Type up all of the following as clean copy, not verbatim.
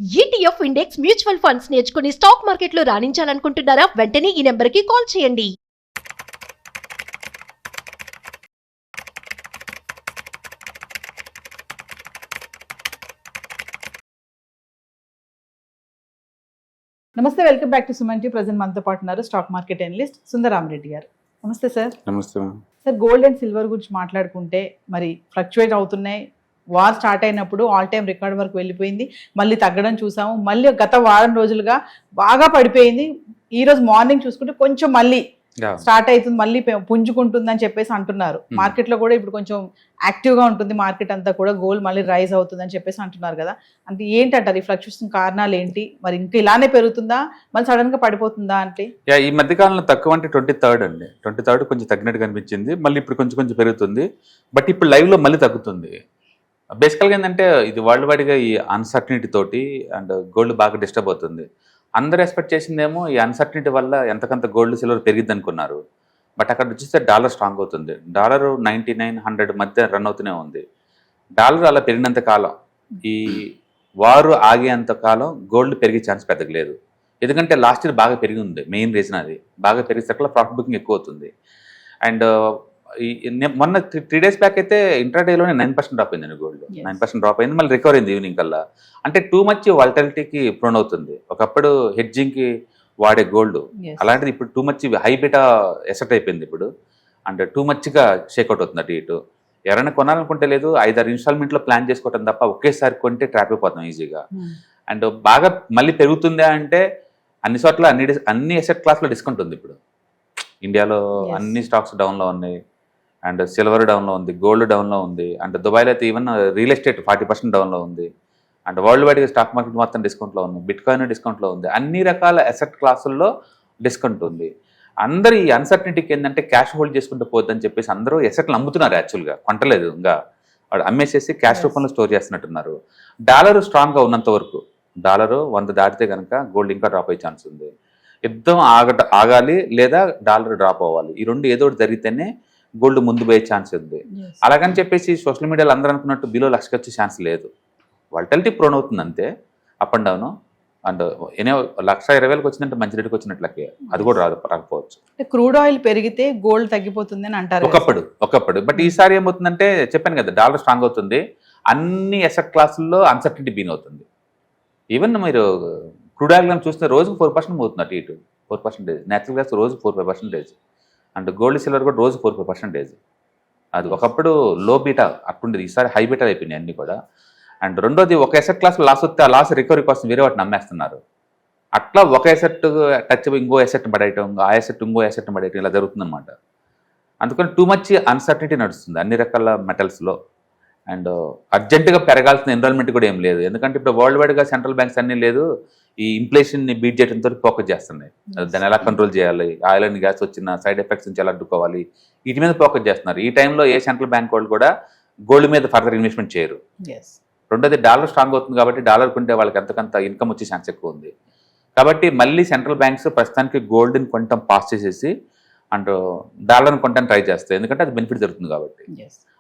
ETF index mutual funds నేర్చుకుని stock మార్కెట్లో రాణించాలనుకుంటున్నారా? వెంటనే ఈ నెంబర్కి కాల్ చేయండి. నమస్తే, welcome back to Suman T. Present మనతో పాటు ఉన్నారు స్టాక్ మార్కెట్ అనలిస్ట్ సుందరామరెడ్డి గారు. నమస్తే సార్. నమస్తే. సార్, గోల్డ్ అండ్ సిల్వర్ గురించి మాట్లాడుకుంటే మరి ఫ్లక్చువేట్ అవుతున్నాయి. వార్ స్టార్ట్ అయినప్పుడు ఆల్ టైమ్ రికార్డ్ వరకు వెళ్ళిపోయింది, మళ్ళీ తగ్గడం చూసాము. మళ్ళీ గత వారం రోజులుగా బాగా పడిపోయింది. ఈ రోజు మార్నింగ్ చూసుకుంటే కొంచెం మళ్ళీ స్టార్ట్ అవుతుంది, మళ్ళీ పుంజుకుంటుంది అని చెప్పేసి అంటున్నారు. మార్కెట్ లో కూడా ఇప్పుడు కొంచెం యాక్టివ్ గా ఉంటుంది మార్కెట్ అంతా కూడా, గోల్డ్ మళ్ళీ రైజ్ అవుతుంది అని చెప్పేసి అంటున్నారు కదా. అంటే ఏంటంటారు ఈ ఫ్లక్చుయేషన్ కారణాలు ఏంటి? మరి ఇంకా ఇలానే పెరుగుతుందా, మళ్ళీ సడన్ గా పడిపోతుందా? అంటే ఈ మధ్య కాలంలో తక్కువ అంటే 23rd అండి. 23rd కొంచెం తగ్గినట్టు కనిపించింది, మళ్ళీ ఇప్పుడు కొంచెం కొంచెం పెరుగుతుంది. బట్ ఇప్పుడు లైవ్ లో మళ్ళీ తగ్గుతుంది. బేసికల్గా ఏంటంటే ఇది వరల్డ్ వైడ్గా ఈ అన్సర్టనిటీ తోటి అండ్ గోల్డ్ బాగా డిస్టర్బ్ అవుతుంది. అందరూ ఎక్స్పెక్ట్ చేసిందేమో ఈ అన్సర్టనిటీ వల్ల ఎంతకంత గోల్డ్ సిల్వర్ పెరిగిద్ది అనుకున్నారు. బట్ అక్కడ చూస్తే డాలర్ స్ట్రాంగ్ అవుతుంది. డాలర్ 99-100 మధ్య రన్ అవుతూనే ఉంది. డాలర్ అలా పెరిగినంత కాలం, ఈ వారు ఆగేంత కాలం గోల్డ్ పెరిగే ఛాన్స్ పెద్దగా లేదు. ఎందుకంటే లాస్ట్ ఇయర్ బాగా పెరిగి ఉంది. మెయిన్ రీజన్ అది. బాగా పెరిగేసరికి ప్రాఫిట్ బుకింగ్ ఎక్కువ అవుతుంది. అండ్ మొన్న 3 days బ్యాక్ అయితే ఇంట్రాడేలోనే 9% డ్రాప్ అయిందండి గోల్డ్. 9% డ్రాప్ అయింది, మళ్ళీ రికవర్ అయింది ఈవినింగ్ కల్లా. అంటే టూ మచ్ వాలటిలిటీకి ప్రోన్ అవుతుంది. ఒకప్పుడు హెడ్జింగ్కి వాడే గోల్డ్, అలాంటిది ఇప్పుడు too much high beta asset అయిపోయింది ఇప్పుడు. అండ్ టూ మచ్గా షేక్అవుట్ అవుతుంది అటు ఇటు. ఎవరైనా కొనాలనుకుంటే లేదు, 5-6 ఇన్స్టాల్మెంట్లో ప్లాన్ చేసుకోవటం తప్ప ఒకేసారి కొంటే ట్రాప్ అయిపోతాం ఈజీగా. అండ్ బాగా మళ్ళీ పెరుగుతుందా అంటే అన్ని చోట్ల అన్ని ఎసెట్ క్లాస్లో డిస్కౌంట్ ఉంది ఇప్పుడు. ఇండియాలో అన్ని స్టాక్స్ డౌన్లో ఉన్నాయి. అండ్ సిల్వర్ డౌన్లో ఉంది, గోల్డ్ డౌన్లో ఉంది. అండ్ దుబాయ్లో అయితే ఈవెన్ రియల్ ఎస్టేట్ 40% డౌన్లో ఉంది. అండ్ వరల్డ్ వైడ్గా స్టాక్ మార్కెట్ మొత్తం డిస్కౌంట్లో ఉంది. బిట్కాయిన్ డిస్కౌంట్లో ఉంది. అన్ని రకాల అసెట్ క్లాసుల్లో డిస్కౌంట్ ఉంది. అందరూ ఈ అన్సర్టనిటీకి ఏంటంటే క్యాష్ హోల్డ్ చేసుకుంటూ పోద్దని చెప్పేసి అందరూ ఎసెట్లు అమ్ముతున్నారు. యాక్చువల్గా కొంటలేదు, ఇంకా వాడు అమ్మేసేసి క్యాష్ రూపంలో స్టోర్ చేస్తున్నట్టున్నారు. డాలర్ స్ట్రాంగ్గా ఉన్నంత వరకు, డాలరు 100 దాటితే కనుక గోల్డ్ ఇంకా డ్రాప్ అయ్యే ఛాన్స్ ఉంది. యుద్ధం ఆగాలి లేదా డాలర్ డ్రాప్ అవ్వాలి, ఈ రెండు ఏదో ఒకటి జరిగితేనే గోల్డ్ ముందు పోయే ఛాన్స్ ఉంది. అలాగని చెప్పేసి సోషల్ మీడియాలో అందరూ అనుకున్నట్టు బిలో 1,00,000 వచ్చే ఛాన్స్ లేదు. వాలటిలిటీ ప్రోన్ అవుతుంది అంతే, అప్ అండ్ డౌన్. అండ్ 1,20,000 వచ్చిందంటే మంచి రేటుకి వచ్చినట్లకే, అది కూడా రాకపోవచ్చు. క్రూడ్ ఆయిల్ పెరిగితే గోల్డ్ తగ్గిపోతుంది అని అంటారు ఒకప్పుడు. బట్ ఈసారి ఏమవుతుందంటే చెప్పాను కదా, డాలర్ స్ట్రాంగ్ అవుతుంది. అన్ని అసెట్ క్లాసుల్లో అన్సర్టనిటీ బీన్ అవుతుంది. ఈవెన్ మీరు క్రూడ్ ఆయిల్ చూస్తే రోజుకు 4% పోతుంది అటు ఇటు, 4%. నేచురల్ గ్యాస్ రోజు 4-5%. అండ్ గోల్డ్ సిల్వర్ కూడా రోజు 4-5%. అది ఒకప్పుడు లో బీటా అట్టుండేది, ఈసారి హై బీటా అయిపోయినాయి అన్నీ కూడా. అండ్ రెండోది, ఒక ఎసెట్ క్లాస్ లాస్ వస్తే ఆ లాస్ రికవరీ కోసం వేరే వాటిని అమ్మేస్తున్నారు. అట్లా ఒక ఎసెట్ టచ్ ఇంకో ఎసెట్ పడేయటం, ఆ ఎసెట్ ఇంకో ఎసెట్ పడేయటం, ఇలా జరుగుతుందన్నమాట. అందుకని టూ మచ్ అన్సర్టనిటీ నడుస్తుంది అన్ని రకాల మెటల్స్లో. అండ్ అర్జెంటుగా పెరగాల్సిన ఎన్రోల్మెంట్ కూడా ఏం లేదు. ఎందుకంటే ఇప్పుడు వరల్డ్ వైడ్గా సెంట్రల్ బ్యాంక్స్ అన్నీ లేదు, ఈ ఇన్ఫ్లేషన్ని బీట్ చేయడంతో ఫోకస్ చేస్తున్నాయి. దాన్ని ఎలా కంట్రోల్ చేయాలి, ఆయిల్ అండ్ గ్యాస్ వచ్చిన సైడ్ ఎఫెక్ట్స్ నుంచి ఎలా అడ్డుకోవాలి, వీటి మీద ఫోకస్ చేస్తున్నారు. ఈ టైంలో ఏ సెంట్రల్ బ్యాంక్ వాళ్ళు కూడా గోల్డ్ మీద ఫర్దర్ ఇన్వెస్ట్మెంట్ చేయరు. రెండోది, డాలర్ స్ట్రాంగ్ అవుతుంది కాబట్టి డాలర్ కొంటే వాళ్ళకి ఎంతకంత ఇన్కమ్ వచ్చే ఛాన్స్ ఎక్కువ ఉంది. కాబట్టి మళ్ళీ సెంట్రల్ బ్యాంక్స్ ప్రస్తుతానికి గోల్డ్ని కొంటాం పాస్ చేసేసి అండ్ డాలర్ని కొంటాను ట్రై చేస్తాయి, ఎందుకంటే అది బెనిఫిట్ జరుగుతుంది కాబట్టి.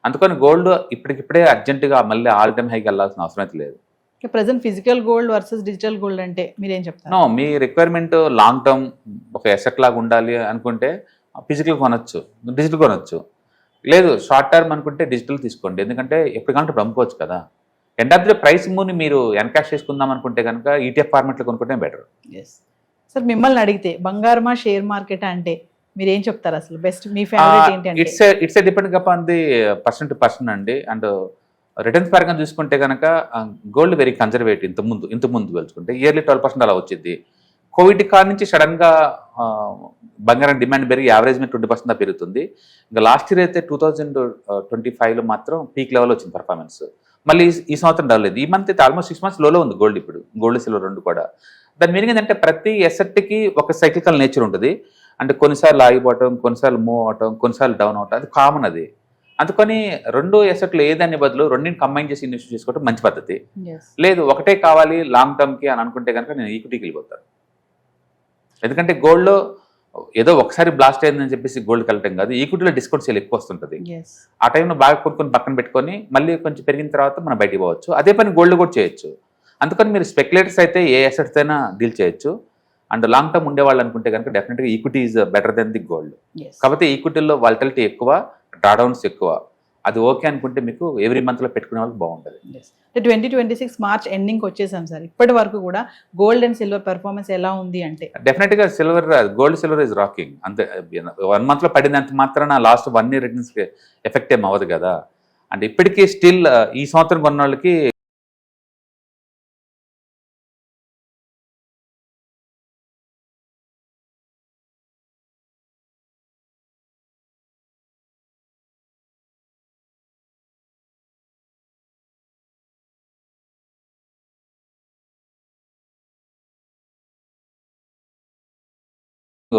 అందుకని గోల్డ్ ఇప్పటికిప్పుడే అర్జెంటుగా మళ్ళీ ఆల్ టైమ్ హైకి వెళ్ళాల్సిన అవసరం అయితే లేదు. Present physical gold versus digital gold అంటే మీరేం చెప్తారు? మీ రిక్వైర్మెంట్ లాంగ్ టర్మ్ ఒక ఎసెట్ లాగా ఉండాలి అనుకుంటే ఫిజికల్ కొనొచ్చు, డిజిటల్ కొనొచ్చు. లేదు షార్ట్ టర్మ్ అనుకుంటే డిజిటల్ తీసుకోండి, ఎందుకంటే ఎప్పటికంటే ఇప్పుడు అమ్ముకోవచ్చు కదా. ఎండ్ ఆఫ్ ది ప్రైస్ మూని మీరు ఎన్కాష్ చేసుకుందాం అనుకుంటే కనుక ఈటీఎఫ్ ఫార్మెట్లో కొనుక్కుంటే బెటర్. సార్, మిమ్మల్ని అడిగితే బంగారమా షేర్ మార్కెట్ అంటే మీరేం చెప్తారు? అసలు బెస్ట్ మీ ఫేవరెట్ ఏంటి? It's depend upon the person to person అండి. అండ్ రిటర్న్స్ పరంగా చూసుకుంటే కనుక గోల్డ్ వెరీ కన్జర్వేటివ్. ఇంత ముందు వెళ్చుకుంటే ఇయర్లీ 12% అలా వచ్చింది. కోవిడ్ కాడ నుంచి సడన్గా బంగారం డిమాండ్ పెరిగి యావరేజ్ మీద 20% పెరుగుతుంది. ఇంకా లాస్ట్ ఇయర్ అయితే 2025లో మాత్రం పీక్ లెవెల్ వచ్చింది పర్ఫార్మెన్స్. మళ్ళీ ఈ సంవత్సరం డవ్వలేదు. ఈ మంత్ అయితే ఆల్మోస్ట్ 6 months లోలో ఉంది గోల్డ్. ఇప్పుడు గోల్డ్ సిల్వర్ రెండు కూడా. దాని మీనింగ్ ఏంటంటే ప్రతి ఎసెట్కి ఒక సైక్లికల్ నేచర్ ఉంటుంది. అంటే కొన్నిసార్లు ఆగిపోవటం, కొన్నిసార్లు మూవ్ అవటం, కొన్నిసార్లు డౌన్ అవటం, అది కామన్ అది. అందుకని రెండు ఎసెట్లు ఏదాన్ని బదులు రెండింటిని కంబైన్ చేసి ఇన్వెస్ట్ చేసుకోవడం మంచి పద్ధతి. లేదు ఒకటే కావాలి లాంగ్ టర్మ్కి అని అనుకుంటే కనుక నేను ఈక్విటీకి వెళ్ళిపోతాను. ఎందుకంటే గోల్డ్లో ఏదో ఒకసారి బ్లాస్ట్ అయిందని చెప్పేసి గోల్డ్కి వెళ్ళటం కాదు, ఈక్విటీలో డిస్కౌంట్ సేల్ ఎక్కువ వస్తుంటుంది. ఆ టైంలో బాగా కొనుక్కొని పక్కన పెట్టుకొని మళ్ళీ కొంచెం పెరిగిన తర్వాత మనం బయటికి పోవచ్చు. అదే పని గోల్డ్ కూడా చేయొచ్చు. అందుకని మీరు స్పెక్యులేటర్స్ అయితే ఏ అసెట్స్ అయినా డీల్ చేయొచ్చు. అండ్ లాంగ్ టర్మ్ ఉండేవాళ్ళు అనుకుంటే కనుక డెఫినెట్గా equity is better than the gold. కాకపోతే ఈక్విటీలో వాలటిలిటీ ఎక్కువ, డ్రాడౌన్స్ ఎక్కువ. అది ఓకే అనుకుంటే మీకు ఎవ్రీ మంత్లో పెట్టుకునే వాళ్ళకి బాగుంటుంది. 2026 మార్చ్ ఎండింగ్ వచ్చేసాం సార్. ఇప్పటి వరకు కూడా గోల్డ్ అండ్ సిల్వర్ పెర్ఫార్మెన్స్ ఎలా ఉంది అంటే? డెఫినెట్గా గోల్డ్ సిల్వర్ ఇస్ రాకింగ్. అంతే 1 మంత్లో పడినంత మాత్రాన లాస్ట్ 1 ఇయర్ రిటర్న్స్కి ఎఫెక్ట్ ఏం అవ్వదు కదా. అండ్ ఇప్పటికీ స్టిల్ ఈ సంవత్సరం కొన్న వాళ్ళకి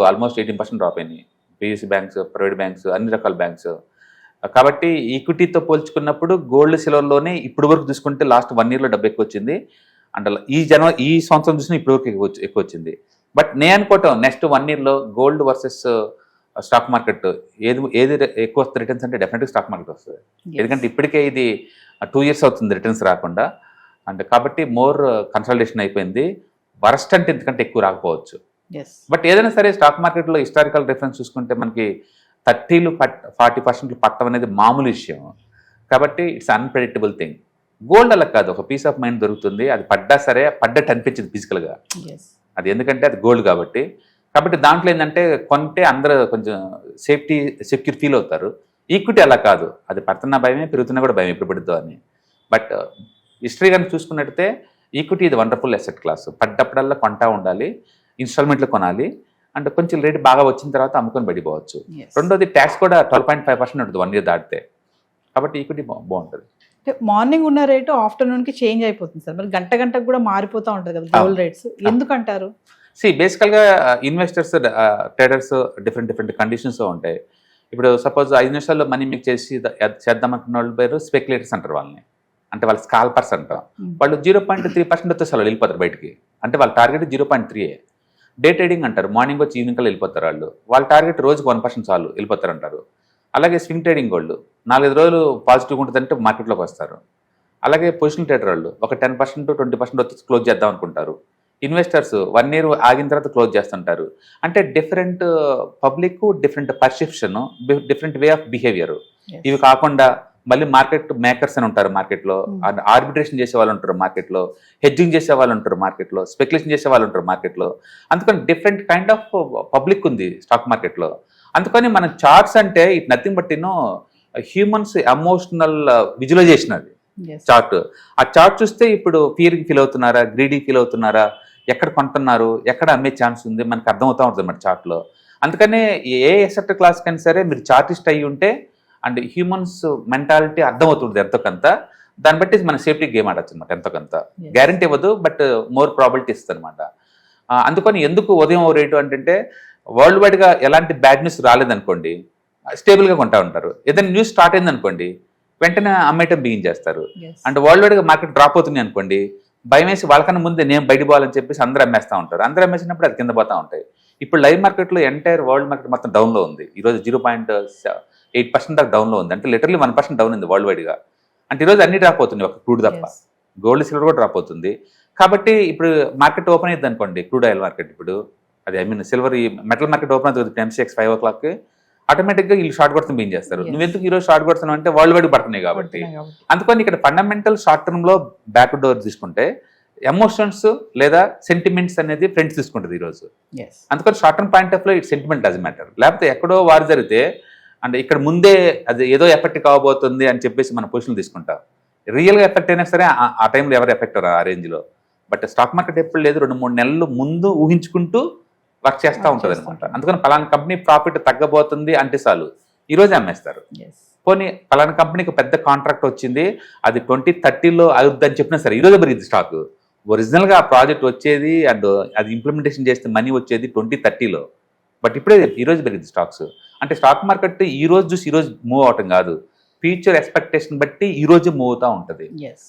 ఆల్మోస్ట్ 18% డ్రాప్ అయినాయి. పిఎస్సి బ్యాంక్స్, ప్రైవేట్ బ్యాంక్స్, అన్ని రకాల బ్యాంక్స్. కాబట్టి ఈక్విటీతో పోల్చుకున్నప్పుడు గోల్డ్ సిల్వర్లోనే ఇప్పుడు వరకు చూసుకుంటే లాస్ట్ 1 ఇయర్లో డబ్బు ఎక్కువ వచ్చింది. అండ్ ఈ సంవత్సరం చూసినా ఇప్పుడు వరకు ఎక్కువ వచ్చింది. బట్ నేను అనుకోవటం నెక్స్ట్ 1 ఇయర్లో గోల్డ్ వర్సెస్ స్టాక్ మార్కెట్ ఏది ఎక్కువ వస్తుంది రిటర్న్స్ అంటే డెఫినెట్గా స్టాక్ మార్కెట్ వస్తుంది. ఎందుకంటే ఇప్పటికే ఇది 2 ఇయర్స్ అవుతుంది రిటర్న్స్ రాకుండా. అండ్ కాబట్టి మోర్ కన్సల్టేషన్ అయిపోయింది. వరస్ట్ అంటే ఎందుకంటే ఎక్కువ రాకపోవచ్చు. బట్ ఏదైనా సరే స్టాక్ మార్కెట్లో హిస్టారికల్ రిఫరెన్స్ చూసుకుంటే మనకి 30-40% పట్టడం అనేది మామూలు విషయం. కాబట్టి ఇట్స్ అన్ప్రెడిక్టబుల్ థింగ్. గోల్డ్ అలా కాదు, ఒక పీస్ ఆఫ్ మైండ్ దొరుకుతుంది. అది పడ్డా సరే పడ్డట్టు అనిపించింది ఫిజికల్గా. అది ఎందుకంటే అది గోల్డ్ కాబట్టి. దాంట్లో ఏంటంటే కొంటే అందరూ కొంచెం సెక్యూర్ ఫీల్ అవుతారు. ఈక్విటీ అలా కాదు, అది పడుతున్న భయమే, పెరుగుతున్నా కూడా భయం ఎప్పుడు పడుతుందో అని. బట్ హిస్టరీ కానీ చూసుకున్నట్టయితే ఈక్విటీ ఇది వండర్ఫుల్ అసెట్ క్లాస్. పడ్డప్పుడల్లా కొంటా ఉండాలి, ఇన్స్టాల్మెంట్లో కొనాలి. అండ్ కొంచెం రేట్ బాగా వచ్చిన తర్వాత అమ్ముకొని పడిపోవచ్చు. రెండోది ట్యాక్స్ కూడా 12.5% ఉంటుంది 1 ఇయర్ దాటితే. కాబట్టి ఈక్విటీ బాగుంటుంది. మార్నింగ్ ఉన్న రేటు ఆఫ్టర్నూన్కి చేంజ్ అయిపోతుంది సార్. మరి గంటకు కూడా మారిపోతూ ఉంటుంది కదా గోల్డ్ రేట్స్, ఎందుకంటారు? బేసికల్గా ఇన్వెస్టర్స్, ట్రేడర్స్ డిఫరెంట్ కండిషన్స్ ఉంటాయి. ఇప్పుడు సపోజ్ 5 నిమిషాల్లో మనీ మీకు చేద్దామనుకున్న వాళ్ళు పేరు స్పెక్యులేటర్స్ అంటారు వాళ్ళని. అంటే వాళ్ళు స్కాల్పర్స్ అంటారు. వాళ్ళు 0.3% వచ్చేసి వాళ్ళు వెళ్ళిపోతారు బయటికి. అంటే వాళ్ళ టార్గెట్ 0.3. డే ట్రేడింగ్ అంటారు. మార్నింగ్ వచ్చి ఈవినింగ్ కల్లా వెళ్ళిపోతారు వాళ్ళు. వాళ్ళ టార్గెట్ రోజుకి 1% చాలు వెళ్ళిపోతారు అంటారు. అలాగే స్వింగ్ ట్రేడింగ్ వాళ్ళు 4-5 రోజులు పాజిటివ్గా ఉంటుందంటే మార్కెట్లోకి వస్తారు. అలాగే పొజిషన్ ట్రేడర్ వాళ్ళు ఒక 10%-20% వచ్చి క్లోజ్ చేద్దాం అనుకుంటారు. ఇన్వెస్టర్స్ 1 ఇయర్ ఆగిన తర్వాత క్లోజ్ చేస్తుంటారు. అంటే different public, different perception, different way of behaviour. ఇవి కాకుండా మళ్ళీ మార్కెట్ మేకర్స్ అని ఉంటారు మార్కెట్లో, ఆర్బిట్రేషన్ చేసే వాళ్ళు ఉంటారు మార్కెట్లో, హెడ్జింగ్ చేసే వాళ్ళు ఉంటారు మార్కెట్లో, స్పెక్యులేషన్ చేసే వాళ్ళు ఉంటారు మార్కెట్లో. అందుకని డిఫరెంట్ కైండ్ ఆఫ్ పబ్లిక్ ఉంది స్టాక్ మార్కెట్లో. అందుకని మన చార్ట్స్ అంటే it nothing but humans emotional visualization. అది చార్ట్. ఆ చార్ట్ చూస్తే ఇప్పుడు ఫియర్కి ఫీల్ అవుతున్నారా, గ్రీడీకి ఫీల్ అవుతున్నారా, ఎక్కడ కొంటున్నారు, ఎక్కడ అమ్మే ఛాన్స్ ఉంది మనకు అర్థమవుతూ ఉంటుంది మన చార్ట్లో. అందుకనే ఏ ఎసెట్ క్లాస్ కైనా సరే మీరు చార్టిస్ట్ అయ్యి ఉంటే అండ్ హ్యూమన్స్ మెంటాలిటీ అర్థమవుతుంది ఎంతో కొంత. దాన్ని బట్టి మన సేఫ్టీ గేమ్ ఆడచ్చు అనమాట. ఎంతో కొంత గ్యారంటీ ఇవ్వదు, బట్ మోర్ ప్రాబిలిటీ ఇస్తుంది అనమాట. అందుకని ఎందుకు ఉదయం రేటు అంటే వరల్డ్ వైడ్గా ఎలాంటి బ్యాడ్ న్యూస్ రాలేదనుకోండి స్టేబుల్గా కొంటా ఉంటారు. ఏదైనా న్యూస్ స్టార్ట్ అయిందనుకోండి వెంటనే అమ్మేయటం బిగిన్ చేస్తారు. అండ్ వరల్డ్ వైడ్గా మార్కెట్ డ్రాప్ అవుతుంది అనుకోండి భయం వేసి వాళ్ళకన్నా ముందే నేను బయట పోవాలని చెప్పేసి అందరూ అమ్మేస్తూ ఉంటారు. అందరూ అమ్మేసినప్పుడు అది కింద పోతూ ఉంటాయి. ఇప్పుడు లైవ్ మార్కెట్లో ఎంటైర్ వరల్డ్ మార్కెట్ మొత్తం డౌన్లో ఉంది. ఈరోజు 0.8% దాకా డౌన్లో ఉంది. అంటే లిటరలీ 1% డౌన్ ఉంది వరల్డ్ వైడ్గా. అంటే ఈరోజు అన్ని డ్రాప్ అవుతుంది, ఒక క్రూడ్ తప్ప. గోల్డ్ సిల్వర్ కూడా డ్రాప్ అవుతుంది. కాబట్టి ఇప్పుడు మార్కెట్ ఓపెన్ అయ్యింది అనుకోండి, క్రూడ్ ఆయిల్ మార్కెట్ ఇప్పుడు అది సిల్వర్ ఈ మెటల్ మార్కెట్ ఓపెన్ అవుతుంది MCX 5 o'clock, ఆటోమేటిక్గా వీళ్ళు షార్ట్ కొడుతుంది బిగిన్ చేస్తారు. నువ్వు ఎందుకు ఈరోజు షార్ట్ కొడుతున్నావు అంటే వరల్డ్ వైడ్ పడుతున్నాయి కాబట్టి. అందుకని ఇక్కడ ఫండమెంటల్ షార్ట్ టర్మ్లో బ్యాక్ డోర్ తీసుకుంటే ఎమోషన్స్ లేదా సెంటిమెంట్స్ అనేది ఫ్రెండ్స్ తీసుకుంటుంది ఈరోజు. అందుకని షార్ట్ టర్మ్ పాయింట్ ఆఫ్ లో ఇట్ సెంటిమెంట్ డజంట్ మ్యాటర్. లేకపోతే ఎక్కడో వారు జరిగితే అంటే ఇక్కడ ముందే అది ఏదో ఎఫెక్ట్ కాబోతుంది అని చెప్పేసి మన పొజిషన్ తీసుకుంటాం. రియల్గా ఎఫెక్ట్ అయినా సరే ఆ టైంలో ఎవరు ఎఫెక్ట్ అవ్వరు ఆ రేంజ్లో. బట్ స్టాక్ మార్కెట్ ఎప్పుడు లేదు, 2-3 నెలలు ముందు ఊహించుకుంటూ వర్క్ చేస్తూ ఉంటుంది అనమాట. అందుకని పలానా కంపెనీ ప్రాఫిట్ తగ్గబోతుంది అంటే చాలు ఈరోజే అమ్మేస్తారు. పోనీ పలానా కంపెనీకి పెద్ద కాంట్రాక్ట్ వచ్చింది, అది 2030లో అవుద్దని చెప్పినా సరే ఈరోజే పెరిగింది స్టాక్. ఒరిజినల్గా ఆ ప్రాజెక్ట్ వచ్చేది అండ్ అది ఇంప్లిమెంటేషన్ చేస్తే మనీ వచ్చేది 2030లో. బట్ ఇప్పుడే ఈరోజు పెరిగింది స్టాక్స్. అంటే స్టాక్ మార్కెట్ ఈ రోజు చూసి ఈరోజు మూవ్ అవటం కాదు, ఫ్యూచర్ ఎక్స్పెక్టేషన్ బట్టి ఈ రోజు మూవ్ అవుతూ ఉంటుంది.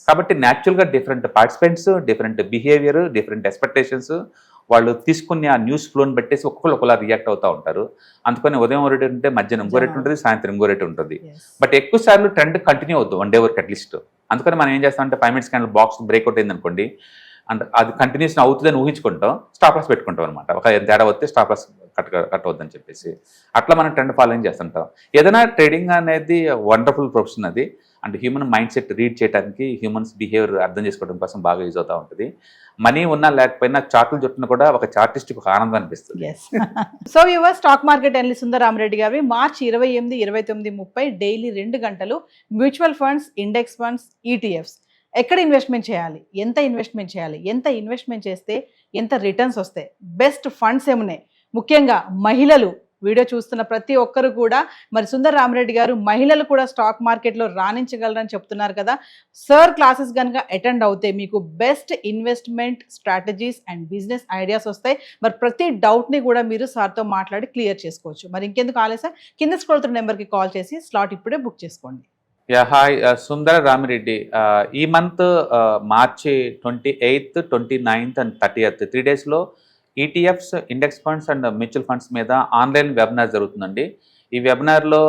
కాబట్టి న్యాచురల్గా different participants, different behaviour, different expectations, వాళ్ళు తీసుకునే ఆ న్యూస్ ఫ్లోని బట్టేసి ఒక్కొక్కరు ఒకలా రియాక్ట్ అవుతూ ఉంటారు. అందుకని ఉదయం రేటు ఉంటే మధ్యాహ్నం ఇంకో రేటు ఉంటుంది, సాయంత్రం ఇంకో రేటు ఉంటుంది. బట్ ఎక్కువ సార్లు ట్రెండ్ కంటిన్యూ అవుతుంది 1 day వరకు అట్లీస్ట్. అందుకని మనం ఏం చేస్తామంటే 5 minutes క్యాండిల్ బాక్స్ బ్రేక్అవుట్ అయింది అనుకోండి, అండ్ అది కంటిన్యూషన్ అవుతుందని ఊహించుకుంటాం, స్టాప్ లాస్ పెట్టుకుంటాం అనమాట. ఒక తేడా వస్తే స్టాప్ లాస్ కట్ అవుద్దని చెప్పేసి అట్లా మనం ట్రెండ్ ఫాలోయింగ్ చేస్తుంటాం. ఏదైనా ట్రేడింగ్ అనేది వండర్ఫుల్ ప్రొఫెషన్ అది. And human mind set read చేయడానికి, హ్యూమన్స్ బిహేవియర్ అర్థం చేసుకోవడం కోసం బాగా యూజ్ అవుతూ ఉంటుంది. మనీ ఉన్నా లేకపోయినా చార్టులు చుట్టిన కూడా ఒక చార్టిస్ట్కి ఒక ఆనందం అనిపిస్తుంది. So your stock market analyst Sundararamareddy గారి మార్చి 28, 29, 30 డైలీ 2 గంటలు mutual funds, index funds, ETFs ఎక్కడ ఇన్వెస్ట్మెంట్ చేయాలి, ఎంత ఇన్వెస్ట్మెంట్ చేయాలి, ఎంత ఇన్వెస్ట్మెంట్ చేస్తే ఎంత రిటర్న్స్ వస్తాయి, బెస్ట్ ఫండ్స్ ఏమున్నాయి, ముఖ్యంగా మహిళలు వీడియో చూస్తున్న ప్రతి ఒక్కరు కూడా మరి సుందరరామరెడ్డి గారు మహిళలు కూడా స్టాక్ మార్కెట్లో రాణించగలరని చెప్తున్నారు కదా. సార్ క్లాసెస్ కనుక అటెండ్ అవుతే మీకు best investment strategies and business ideas వస్తాయి. మరి ప్రతి డౌట్ని కూడా మీరు సార్తో మాట్లాడి క్లియర్ చేసుకోవచ్చు. మరి ఇంకెందుకు ఆలస్యం, కింద స్క్రోల్ అవుతున్న నెంబర్కి కాల్ చేసి స్లాట్ ఇప్పుడే బుక్ చేసుకోండి. హాయ్, సుందరరామిరెడ్డి. ఈ మంత్ మార్చి 28, 29 అండ్ 30 3 డేస్లో ETFs, index funds and mutual funds మీద ఆన్లైన్ వెబినార్ జరుగుతుందండి. ఈ వెబినార్లో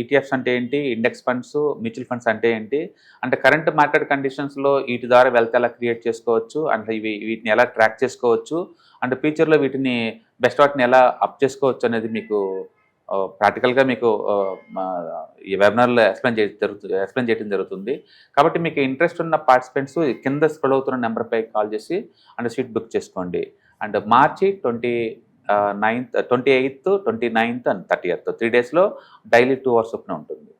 ఈటీఎఫ్స్ అంటే ఏంటి, ఇండెక్స్ ఫండ్స్, మ్యూచువల్ ఫండ్స్ అంటే ఏంటి, అంటే కరెంట్ మార్కెట్ కండిషన్స్లో వీటి ద్వారా వెల్త్ ఎలా క్రియేట్ చేసుకోవచ్చు, అంటే వీటిని ఎలా ట్రాక్ చేసుకోవచ్చు, అంటే ఫ్యూచర్లో వీటిని బెస్ట్ వాటిని ఎలా అప్ చేసుకోవచ్చు అనేది మీకు ప్రాక్టికల్గా మీకు ఈ వెబినార్లో ఎక్స్ప్లెయిన్ చేయడం జరుగుతుంది. కాబట్టి మీకు ఇంట్రెస్ట్ ఉన్న పార్టిసిపెంట్స్ కింద స్క్రోల్ అవుతున్న నెంబర్పై కాల్ చేసి అండ్ సీట్ బుక్ చేసుకోండి. అండ్ మార్చి 28, 29 అండ్ 30 3 డేస్లో డైలీ 2 hours చొప్పున ఉంటుంది.